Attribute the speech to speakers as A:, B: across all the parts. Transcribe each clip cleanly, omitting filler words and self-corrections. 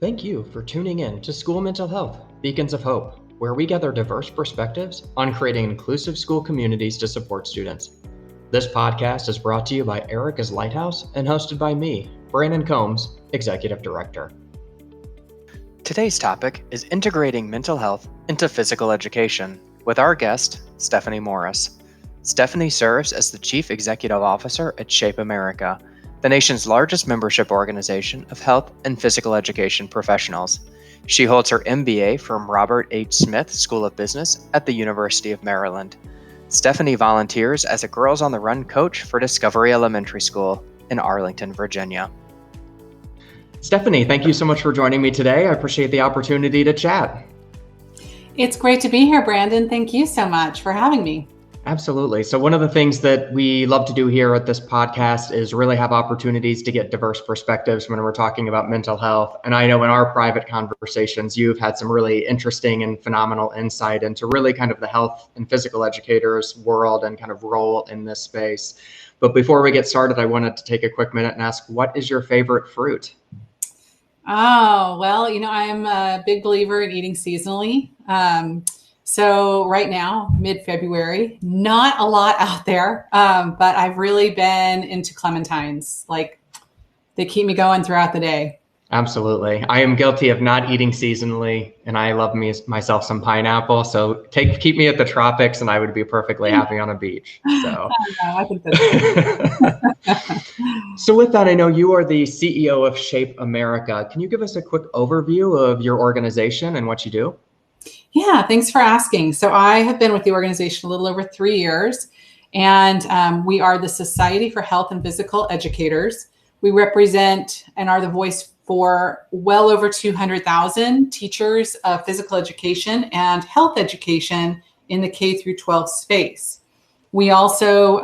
A: Thank you for tuning in to School Mental Health, Beacons of Hope, where we gather diverse perspectives on creating inclusive school communities to support students. This podcast is brought to you by Erica's Lighthouse and hosted by me, Brandon Combs, Executive Director.
B: Today's topic is integrating mental health into physical education with our guest, Stephanie Morris. Stephanie serves as the Chief Executive Officer at Shape America, the nation's largest membership organization of health and physical education professionals. She holds her MBA from Robert H. Smith School of Business at the University of Maryland. Stephanie volunteers as a Girls on the Run coach for Discovery Elementary School in Arlington, Virginia.
A: Stephanie, thank you so much for joining me today. I appreciate the opportunity to chat.
C: It's great to be here, Brandon. Thank you so much for having me.
A: Absolutely. So one of the things that we love to do here at this podcast is really have opportunities to get diverse perspectives when we're talking about mental health. And I know in our private conversations, you've had some really interesting and phenomenal insight into really kind of the health and physical educators world and kind of role in this space. But before we get started, I wanted to take a quick minute and ask, what is your favorite fruit?
C: Oh, well, I'm a big believer in eating seasonally. So right now, mid-February, not a lot out there, but I've really been into clementines. Like, they keep me going throughout the day.
A: Absolutely. I am guilty of not eating seasonally, and I love myself some pineapple. So keep me at the tropics, and I would be perfectly happy on a beach. So,
C: I think that's
A: So with that, I know you are the CEO of Shape America. Can you give us a quick overview of your organization and what you do?
C: Yeah, thanks for asking. So I have been with the organization a little over 3 years, and we are the Society for Health and Physical Educators. We represent and are the voice for well over 200,000 teachers of physical education and health education in the K through 12 space. We also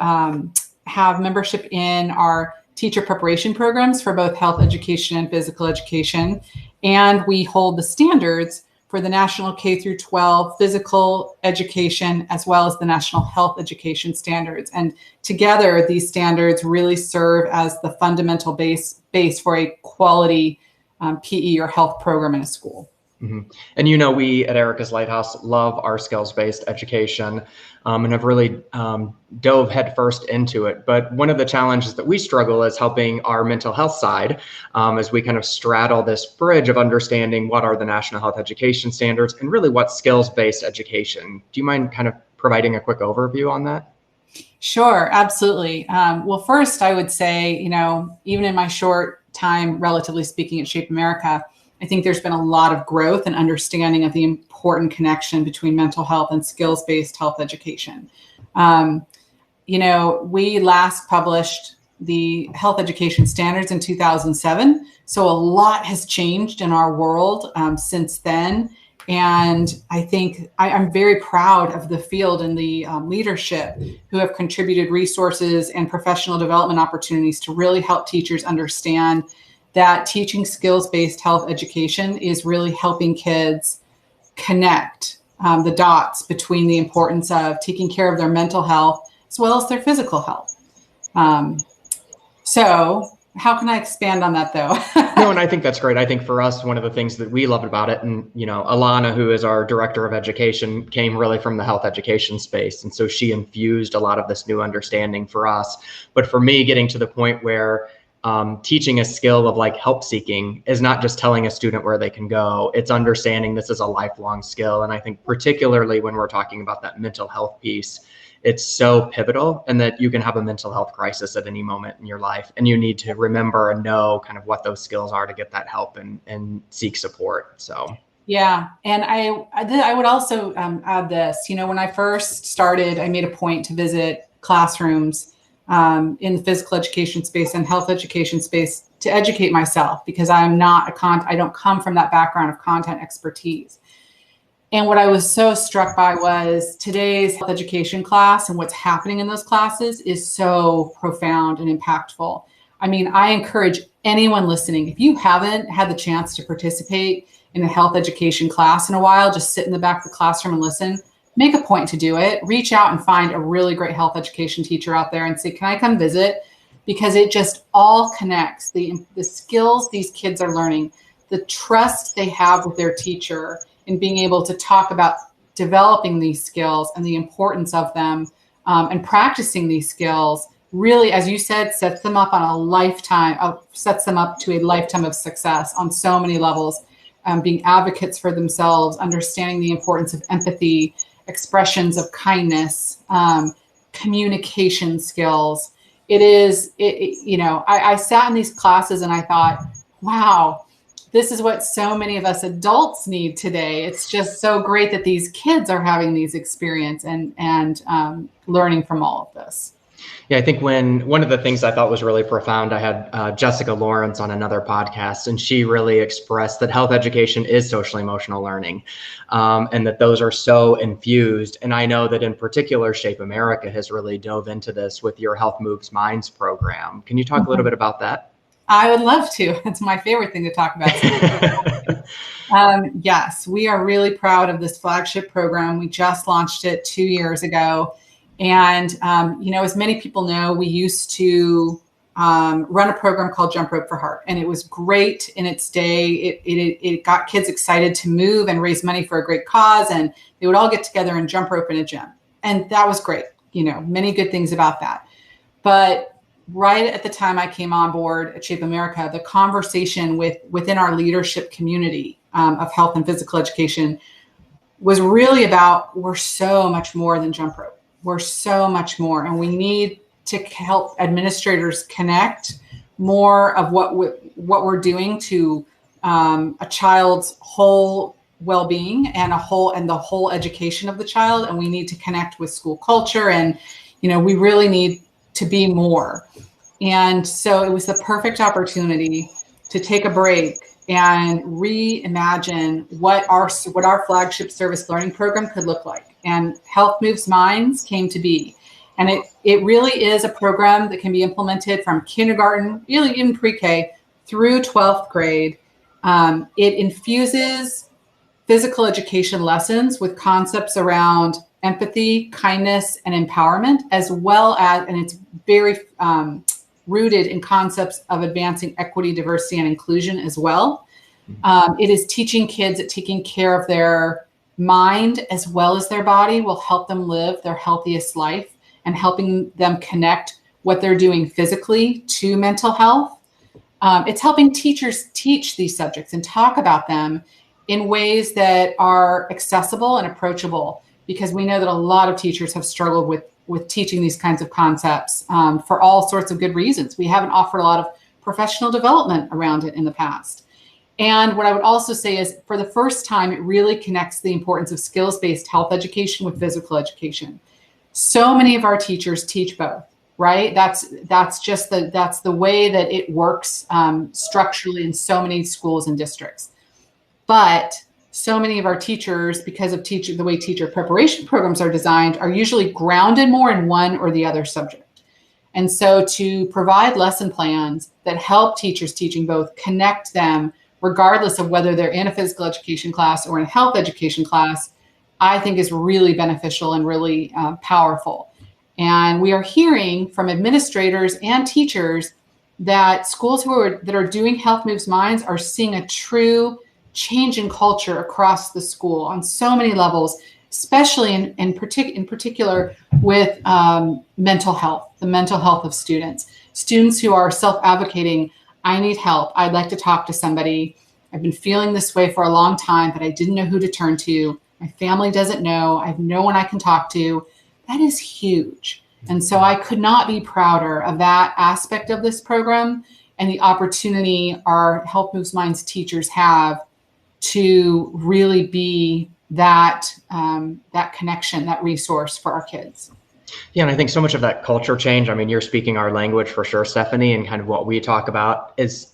C: have membership in our teacher preparation programs for both health education and physical education, and we hold the standards for the National K through 12 physical education, as well as the National Health Education Standards. And together, these standards really serve as the fundamental base for a quality PE or health program in a school.
A: Mm-hmm. And we at Erica's Lighthouse love our skills-based education and have really dove headfirst into it. But one of the challenges that we struggle is helping our mental health side as we kind of straddle this bridge of understanding what are the National Health Education Standards and really what skills-based education. Do you mind kind of providing a quick overview on that?
C: Sure, absolutely. Well, first, I would say, even in my short time, relatively speaking, at Shape America, I think there's been a lot of growth and understanding of the important connection between mental health and skills-based health education. We last published the health education standards in 2007. So a lot has changed in our world since then. And I think I'm very proud of the field and the leadership who have contributed resources and professional development opportunities to really help teachers understand that teaching skills-based health education is really helping kids connect the dots between the importance of taking care of their mental health as well as their physical health. So how can I expand on that, though?
A: No, and I think that's great. I think for us, one of the things that we loved about it, and Alana, who is our director of education, came really from the health education space. And so she infused a lot of this new understanding for us. But for me, getting to the point where teaching a skill of like help seeking is not just telling a student where they can go, it's understanding this is a lifelong skill. And I think particularly when we're talking about that mental health piece, it's so pivotal, and that you can have a mental health crisis at any moment in your life. And you need to remember and know kind of what those skills are to get that help and seek support. So. Yeah.
C: And I would also add this, when I first started, I made a point to visit classrooms in the physical education space and health education space to educate myself, because I don't come from that background of content expertise. And what I was so struck by was today's health education class and what's happening in those classes is so profound and impactful. I mean, I encourage anyone listening, if you haven't had the chance to participate in a health education class in a while, just sit in the back of the classroom and listen. Make a point to do it. Reach out and find a really great health education teacher out there and say, can I come visit? Because it just all connects. The skills these kids are learning, the trust they have with their teacher in being able to talk about developing these skills and the importance of them, and practicing these skills really, as you said, sets them up on a lifetime, sets them up to a lifetime of success on so many levels. Being advocates for themselves, understanding the importance of empathy, expressions of kindness, communication skills. I sat in these classes and I thought, wow, this is what so many of us adults need today. It's just so great that these kids are having these experiences and learning from all of this.
A: Yeah, I think one of the things I thought was really profound, I had Jessica Lawrence on another podcast, and she really expressed that health education is social emotional learning, and that those are so infused. And I know that in particular, Shape America has really dove into this with your Health.Moves.Minds program. Can you talk a little bit about that?
C: I would love to. It's my favorite thing to talk about. Yes, we are really proud of this flagship program. We just launched it 2 years ago. And, as many people know, we used to run a program called Jump Rope for Heart. And it was great in its day. It got kids excited to move and raise money for a great cause. And they would all get together and jump rope in a gym. And that was great. Many good things about that. But right at the time I came on board at Shape America, the conversation within our leadership community of health and physical education was really about, we're so much more than jump rope. We're so much more, and we need to help administrators connect more of what we're doing to a child's whole well-being and the whole education of the child. And we need to connect with school culture, and we really need to be more. And so it was the perfect opportunity to take a break and reimagine what our flagship service learning program could look like. And Health.Moves.Minds came to be. And it really is a program that can be implemented from kindergarten, really even pre-K, through 12th grade. It infuses physical education lessons with concepts around empathy, kindness, and empowerment, as well as, and it's very rooted in concepts of advancing equity, diversity, and inclusion as well. It is teaching kids that taking care of their mind as well as their body will help them live their healthiest life, and helping them connect what they're doing physically to mental health. It's helping teachers teach these subjects and talk about them in ways that are accessible and approachable, because we know that a lot of teachers have struggled with teaching these kinds of concepts for all sorts of good reasons. We haven't offered a lot of professional development around it in the past. And what I would also say is, for the first time, it really connects the importance of skills-based health education with physical education. So many of our teachers teach both, right? That's the way that it works structurally in so many schools and districts. But so many of our teachers, because of the way teacher preparation programs are designed, are usually grounded more in one or the other subject. And so to provide lesson plans that help teachers teaching both connect them, regardless of whether they're in a physical education class or in a health education class, I think is really beneficial and really powerful. And we are hearing from administrators and teachers that schools that are doing Health.Moves.Minds are seeing a true change in culture across the school on so many levels, especially in particular with mental health, the mental health of students who are self-advocating. I need help. I'd like to talk to somebody. I've been feeling this way for a long time, but I didn't know who to turn to. My family doesn't know. I have no one I can talk to. That is huge. And so I could not be prouder of that aspect of this program and the opportunity our Health.Moves.Minds teachers have to really be that connection, that resource for our kids.
A: Yeah, and I think so much of that culture change, I mean, you're speaking our language for sure, Stephanie, and kind of what we talk about is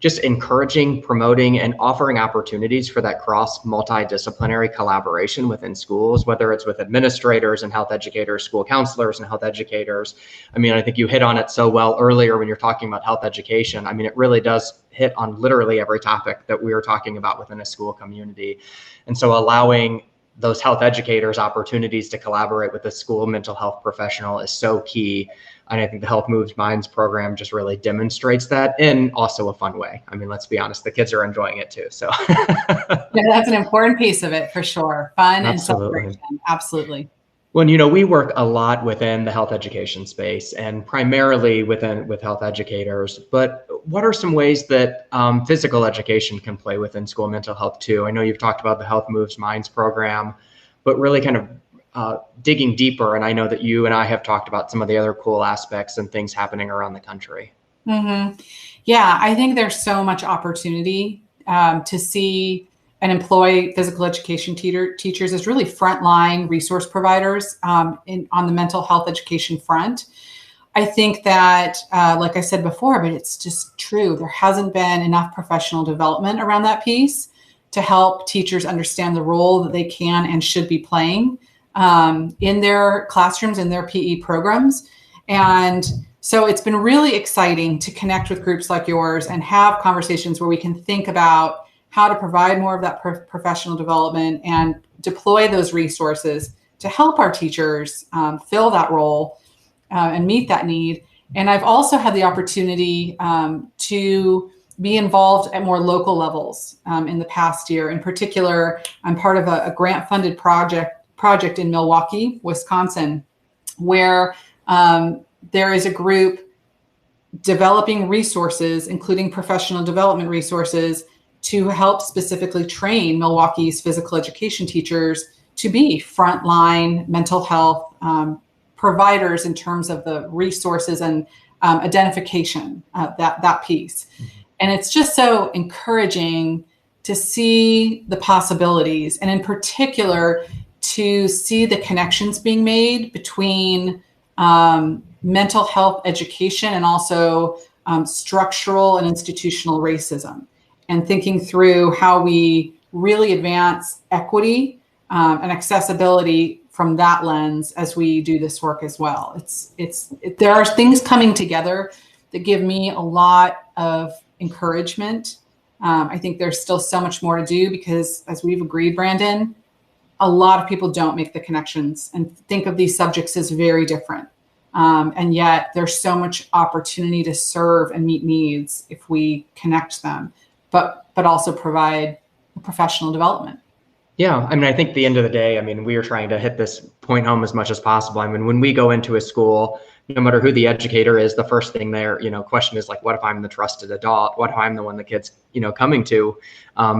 A: just encouraging, promoting, and offering opportunities for that cross multidisciplinary collaboration within schools, whether it's with administrators and health educators, school counselors and health educators. I mean, I think you hit on it so well earlier when you're talking about health education. I mean, it really does hit on literally every topic that we are talking about within a school community. And so allowing those health educators opportunities to collaborate with a school mental health professional is so key. And I think the Health.Moves.Minds program just really demonstrates that in also a fun way. I mean, let's be honest, the kids are enjoying it too. So
C: Yeah, that's an important piece of it for sure. Fun and
A: absolutely.
C: celebration. Absolutely.
A: Well, we work a lot within the health education space and primarily with health educators. But what are some ways that physical education can play within school mental health too? I know you've talked about the Health.Moves.Minds program, but really kind of digging deeper. And I know that you and I have talked about some of the other cool aspects and things happening around the country.
C: Mm-hmm. Yeah, I think there's so much opportunity to see and employ physical education teachers as really frontline resource providers on the mental health education front. I think that, like I said before, but it's just true, there hasn't been enough professional development around that piece to help teachers understand the role that they can and should be playing in their classrooms, in their PE programs. And so it's been really exciting to connect with groups like yours and have conversations where we can think about how to provide more of that professional development and deploy those resources to help our teachers fill that role and meet that need. And I've also had the opportunity to be involved at more local levels in the past year. In particular, I'm part of a grant-funded project in Milwaukee, Wisconsin, where there is a group developing resources, including professional development resources, to help specifically train Milwaukee's physical education teachers to be frontline mental health providers in terms of the resources and identification, that piece. Mm-hmm. And it's just so encouraging to see the possibilities, and in particular, to see the connections being made between mental health education and also structural and institutional racism, and thinking through how we really advance equity and accessibility from that lens as we do this work as well. There are things coming together that give me a lot of encouragement. I think there's still so much more to do because, as we've agreed, Brandon, a lot of people don't make the connections and think of these subjects as very different. And yet there's so much opportunity to serve and meet needs if we connect them, but also provide professional development.
A: Yeah, I mean, I think at the end of the day, I mean, we are trying to hit this point home as much as possible. I mean, when we go into a school, no matter who the educator is, the first thing their question is like, what if I'm the trusted adult? What if I'm the one the kid's coming to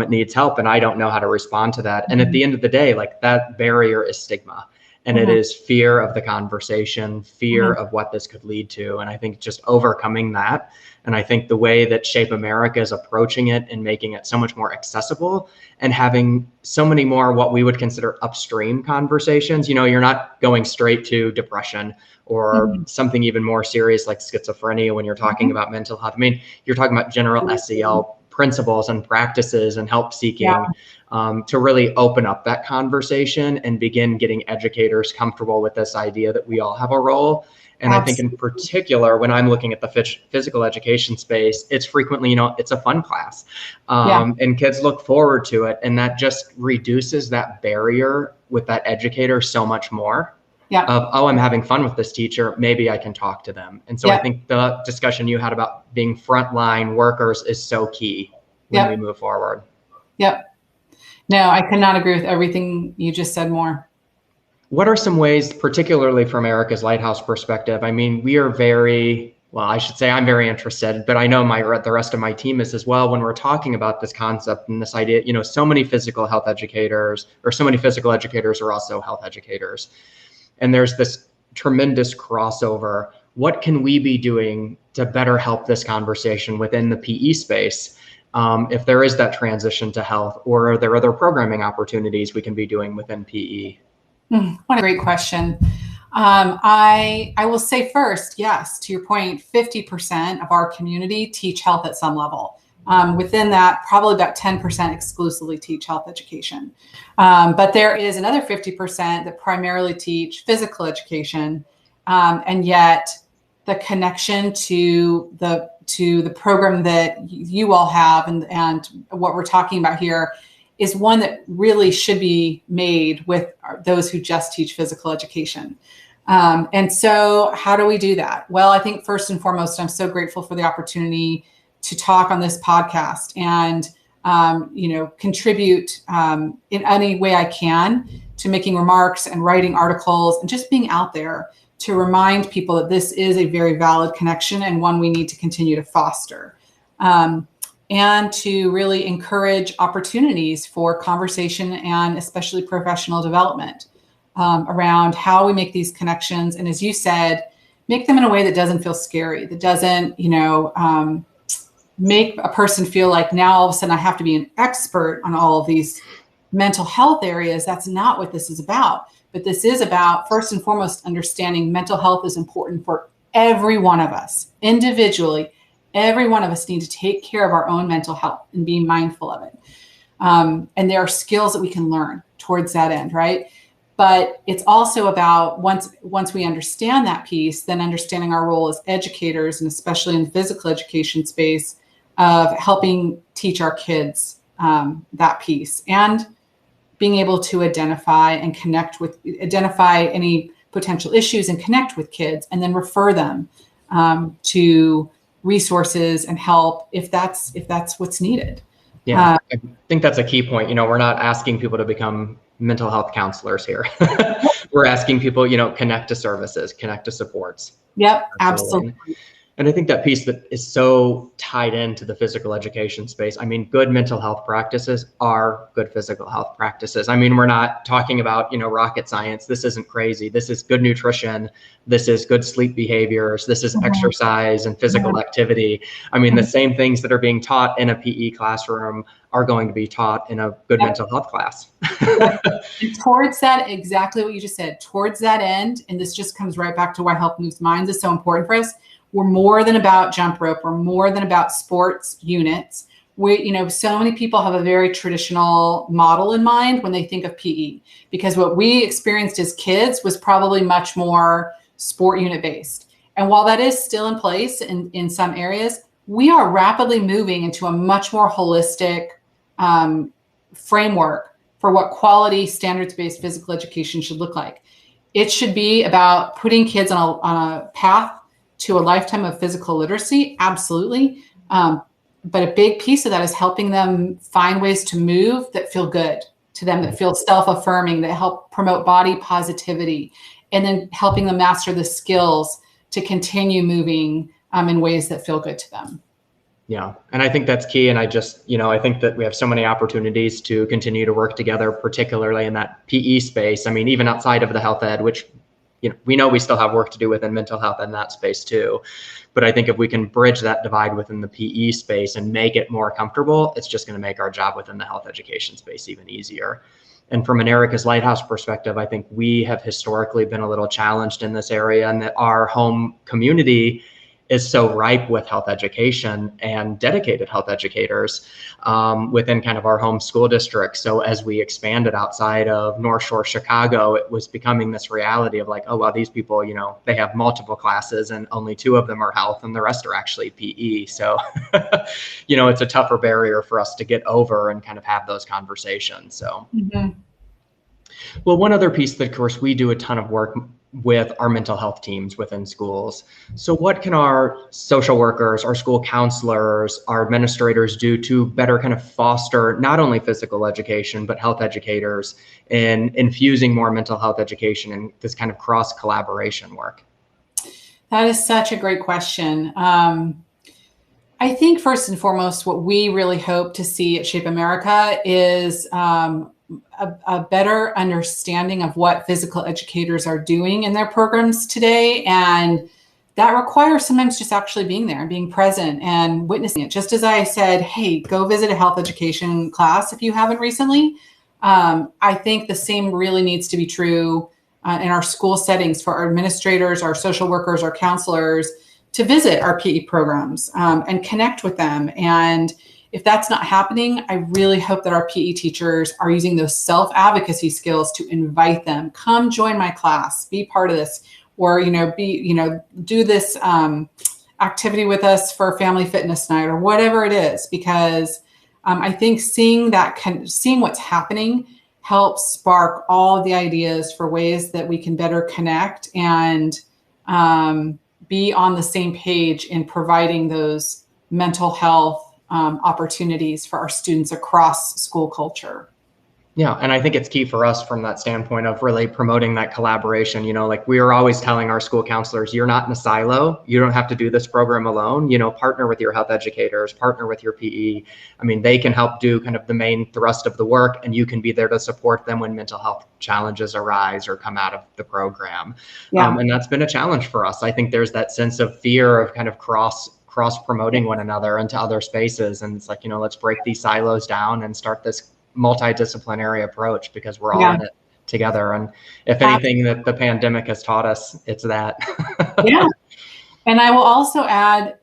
A: needs help, and I don't know how to respond to that? And at the end of the day, like, that barrier is stigma, and it is fear of the conversation, fear of what this could lead to. And I think just overcoming that. And I think the way that Shape America is approaching it and making it so much more accessible and having so many more what we would consider upstream conversations. You're not going straight to depression or something even more serious like schizophrenia when you're talking about mental health. I mean, you're talking about general SEL principles and practices and help seeking to really open up that conversation and begin getting educators comfortable with this idea that we all have a role. And I think in particular, when I'm looking at the physical education space, it's frequently, it's a fun class and kids look forward to it. And that just reduces that barrier with that educator so much more of, oh, I'm having fun with this teacher. Maybe I can talk to them. And so I think the discussion you had about being frontline workers is so key when we move forward.
C: No, I could not agree with everything you just said more.
A: What are some ways, particularly from Erica's Lighthouse perspective? I mean, we are I should say I'm very interested, but I know the rest of my team is as well when we're talking about this concept and this idea, so many physical health educators or so many physical educators are also health educators. And there's this tremendous crossover. What can we be doing to better help this conversation within the PE space? If there is that transition to health, or are there other programming opportunities we can be doing within PE?
C: What a great question. I will say first, yes, to your point, 50% of our community teach health at some level. Within that, probably about 10% exclusively teach health education. But there is another 50% that primarily teach physical education. And yet the connection to the program that you all have and what we're talking about here is one that really should be made with those who just teach physical education. And so how do we do that? Well, I think first and foremost, I'm so grateful for the opportunity to talk on this podcast and, contribute in any way I can to making remarks and writing articles and just being out there to remind people that this is a very valid connection and one we need to continue to foster. And to really encourage opportunities for conversation and especially professional development around how we make these connections. And as you said, make them in a way that doesn't feel scary, that doesn't, make a person feel like now all of a sudden I have to be an expert on all of these mental health areas. That's not what this is about. But this is about, first and foremost, understanding mental health is important for every one of us individually. Every one of us need to take care of our own mental health and be mindful of it. And there are skills that we can learn towards that end, right? But it's also about once we understand that piece, then understanding our role as educators, and especially in the physical education space, of helping teach our kids that piece and being able to identify any potential issues and connect with kids and then refer them to resources and help if that's what's needed.
A: Yeah, I think that's a key point. We're not asking people to become mental health counselors here. We're asking people, connect to services, connect to supports.
C: Yep, absolutely.
A: And I think that piece that is so tied into the physical education space. I mean, good mental health practices are good physical health practices. I mean, we're not talking about, rocket science. This isn't crazy. This is good nutrition. This is good sleep behaviors. This is exercise and physical activity. I mean, the same things that are being taught in a PE classroom are going to be taught in a good mental health class.
C: And towards that, exactly what you just said, towards that end, and this just comes right back to why Health.Moves.Minds is so important for us. We're more than about jump rope. We're more than about sports units. So many people have a very traditional model in mind when they think of PE, because what we experienced as kids was probably much more sport unit based. And while that is still in place in some areas, we are rapidly moving into a much more holistic framework for what quality standards-based physical education should look like. It should be about putting kids on a path to a lifetime of physical literacy, absolutely. But a big piece of that is helping them find ways to move that feel good to them, that feel self-affirming, that help promote body positivity, and then helping them master the skills to continue moving in ways that feel good to them.
A: Yeah. And I think that's key. And I think that we have so many opportunities to continue to work together, particularly in that PE space. I mean, even outside of the health ed, which we know we still have work to do within mental health in that space too. But I think if we can bridge that divide within the PE space and make it more comfortable, it's just going to make our job within the health education space even easier. And from an Erica's Lighthouse perspective, I think we have historically been a little challenged in this area, and that our home community is so ripe with health education and dedicated health educators within kind of our home school district. So as we expanded outside of North Shore Chicago, it was becoming this reality of like, oh, well, these people, they have multiple classes and only 2 of them are health and the rest are actually PE. So, it's a tougher barrier for us to get over and kind of have those conversations. So, Well, one other piece that, of course, we do a ton of work with our mental health teams within schools. So what can our social workers, our school counselors, our administrators do to better kind of foster not only physical education, but health educators in infusing more mental health education and this kind of cross collaboration work?
C: That is such a great question. I think first and foremost, what we really hope to see at Shape America is a better understanding of what physical educators are doing in their programs today. And that requires sometimes just actually being there, being present and witnessing it. Just as I said, hey, go visit a health education class if you haven't recently. I think the same really needs to be true in our school settings for our administrators, our social workers, our counselors to visit our PE programs and connect with them. And if that's not happening, I really hope that our PE teachers are using those self-advocacy skills to invite them, come join my class, be part of this, or, do this activity with us for family fitness night or whatever it is, because I think seeing what's happening helps spark all of the ideas for ways that we can better connect and be on the same page in providing those mental health opportunities for our students across school culture.
A: Yeah. And I think it's key for us from that standpoint of really promoting that collaboration. Like we are always telling our school counselors, you're not in a silo. You don't have to do this program alone. Partner with your health educators, partner with your PE. I mean, they can help do kind of the main thrust of the work, and you can be there to support them when mental health challenges arise or come out of the program.
C: Yeah.
A: And that's been a challenge for us. I think there's that sense of fear of kind of cross promoting one another into other spaces. And it's like, let's break these silos down and start this multidisciplinary approach, because we're all in it together. And if anything that the pandemic has taught us, it's that.
C: Yeah. And I will also add,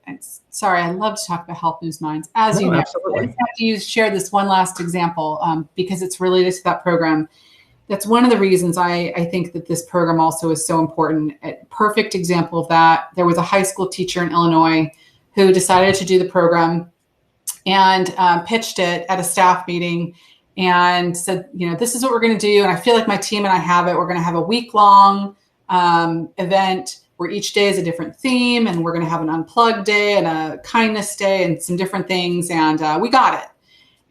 C: sorry, I love to talk about Health.Moves.Minds, as you know.
A: Absolutely.
C: I just have to share this one last example because it's related to that program. That's one of the reasons I think that this program also is so important. A perfect example of that, there was a high school teacher in Illinois who decided to do the program and pitched it at a staff meeting and said, this is what we're going to do. And I feel like my team and I have it. We're going to have a week-long event where each day is a different theme. And we're going to have an unplugged day and a kindness day and some different things. And we got it.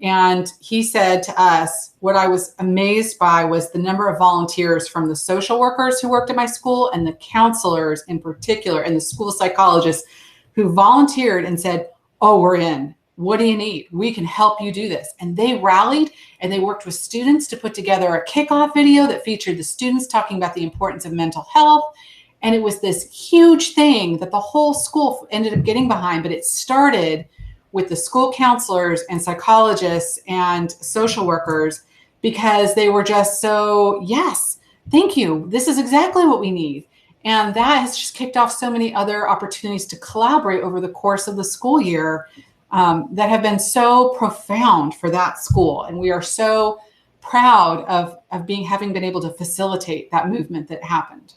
C: And he said to us, what I was amazed by was the number of volunteers from the social workers who worked at my school and the counselors in particular and the school psychologists who volunteered and said, oh, we're in. What do you need? We can help you do this. And they rallied and they worked with students to put together a kickoff video that featured the students talking about the importance of mental health. And it was this huge thing that the whole school ended up getting behind, but it started with the school counselors and psychologists and social workers because they were just so, yes, thank you. This is exactly what we need. And that has just kicked off so many other opportunities to collaborate over the course of the school year that have been so profound for that school. And we are so proud of having been able to facilitate that movement that happened.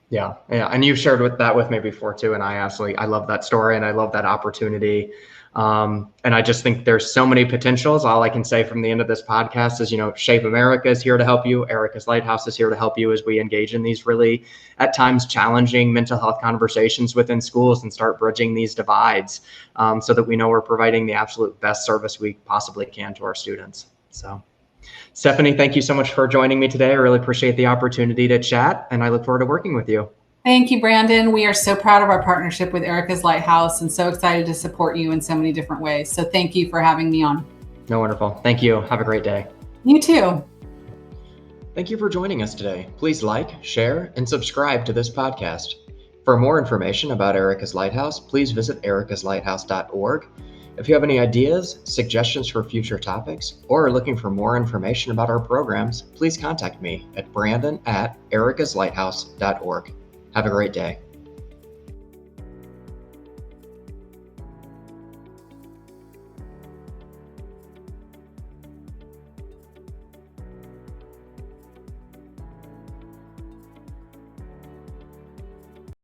A: Yeah. And you've shared that with me before too. And I love that story and I love that opportunity. And I just think there's so many potentials. All I can say from the end of this podcast is, Shape America is here to help you. Erica's Lighthouse is here to help you as we engage in these really, at times, challenging mental health conversations within schools and start bridging these divides so that we know we're providing the absolute best service we possibly can to our students. So, Stephanie, thank you so much for joining me today. I really appreciate the opportunity to chat, and I look forward to working with you.
C: Thank you, Brandon. We are so proud of our partnership with Erica's Lighthouse and so excited to support you in so many different ways. So thank you for having me on.
A: No, wonderful. Thank you. Have a great day.
C: You too.
A: Thank you for joining us today. Please like, share, and subscribe to this podcast. For more information about Erica's Lighthouse, please visit ericaslighthouse.org. If you have any ideas, suggestions for future topics, or are looking for more information about our programs, please contact me at brandon@ericaslighthouse.org. Have a great day.